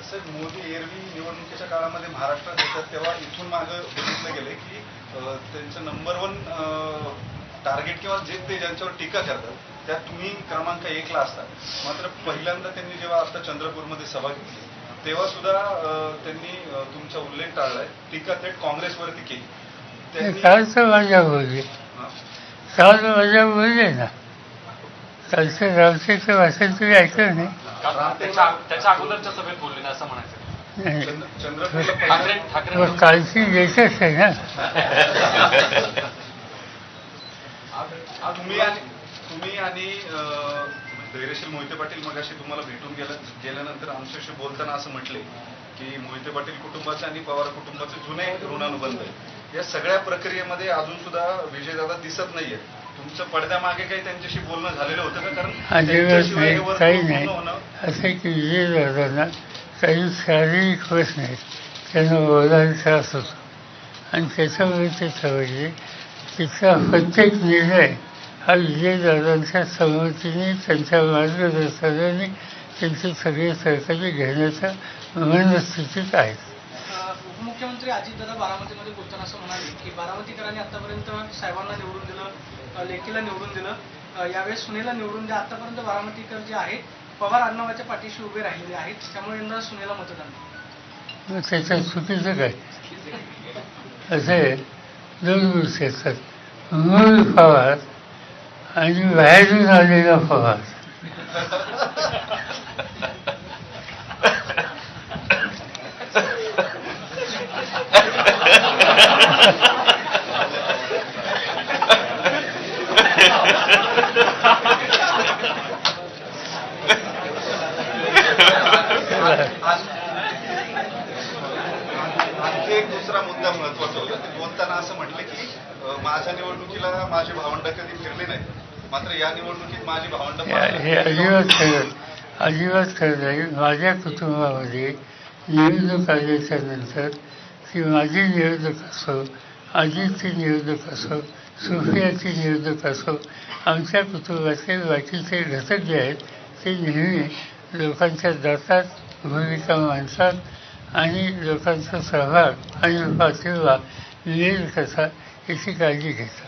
तसं मोदी एरवी निवडणुकीच्या काळामध्ये महाराष्ट्रात येतात तेव्हा इथून मागं बघितलं गेले की त्यांचं नंबर 1 टार्गेट किंवा जे ते ज्यांच्यावर टीका करतात त्यात तुम्ही क्रमांक 1 ला असता. मात्र पहिल्यांदा त्यांनी जेव्हा आता चंद्रपूरमध्ये सभा घेतली तेव्हा सुद्धा त्यांनी तुमचा उल्लेख टाळलाय, टीका थेट काँग्रेसवरती केली. कालचं माझ्या बोलले, काल माझ्या बोलले ना, कालचं रावतेचं भाषण तुम्ही ऐकलं नाही? त्याच्या अगोदरच्या सभेत बोलले ना असं म्हणायचं. मग कालची लेटेस्ट आहे ना. तुम्ही आणि धैर्यशील मोहिते पाटील मगाशी तुम्हाला भेटून गेल्यानंतर आमच्याशी बोलताना असं म्हटले की मोहिते पाटील कुटुंबाचे आणि पवार कुटुंबाचे जुने ऋणानुबंध आहे. या सगळ्या प्रक्रियेमध्ये अजून सुद्धा विजयदादा दिसत नाहीये. तुमचं पडद्यामागे काही त्यांच्याशी बोलणं झालेलं होतं का? कारण काही नाही असं की विजयदादांना काही शारीरिक होत नाही, त्यांना बोलायला त्रास होतो आणि त्याच्यामुळे ते ठरवले तिथला प्रत्येक निर्णय हा विजयदादांच्या संमतीने, त्यांच्या मार्गदर्शनाने त्यांचे सगळे सहकारी घेण्याच्या मनस्थितीत आहेत. उपमुख्यमंत्री अजितदादा बारामतीमध्ये बोलताना असं म्हणाले की बारामतीकरांनी आतापर्यंत साहेबांना निवडून दिलं, लेकीला निवडून दिलं, यावेळेस सुनेला निवडून द्या. आतापर्यंत बारामतीकर जे आहेत पवार आडनावाच्या पाठीशी उभे राहिलेले आहेत, त्यामुळे यंदा सुनेला मतदान. मग त्याच्यात चुकीचं काय? असे दोन गोष्टी असतात, मूळ पवार आणि बाहेरून आलेला पवार. आणखी एक दुसरा मुद्दा महत्वाचा होता. ते बोलताना असं म्हटले की माझ्या निवडणुकीला माझे भावंड कधी फिरले नाही, मात्र या निवडणुकीत माझी भावंड. हे अजिबात खरं नाही. माझ्या कुटुंबामध्ये निवडणूक आल्याच्या नंतर ती माझी निवडणूक असो, अजितची निवडणूक असो, सुप्रियाची निवडणूक असो, आमच्या कुटुंबाचे बाकीचे घटक जे आहेत ते नेहमी लोकांच्या जातात, भूमिका मांडतात आणि लोकांचा सहभाग आणि पाठिंबा मिळेल कसा याची काळजी घेतात.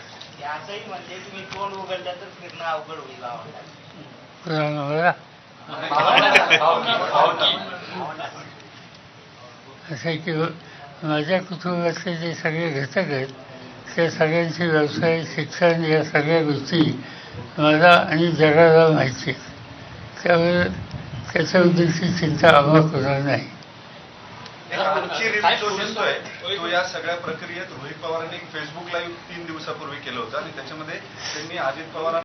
मला असं की माझ्या कुटुंबातले जे सगळे घटक आहेत त्या सगळ्यांचे व्यवसाय, शिक्षण या सगळ्या गोष्टी मला आणि जगाला माहिती आहेत. त्यामुळे त्याच्याबद्दलची चिंता आम्हाला होणार नाही. आणखी रिव्ह्यू जो दिसतोय तो या सगळ्या प्रक्रियेत रोहित पवारांनी एक फेसबुक लाईव्ह 3 दिवसापूर्वी केलं होतं आणि त्याच्यामध्ये त्यांनी अजित पवार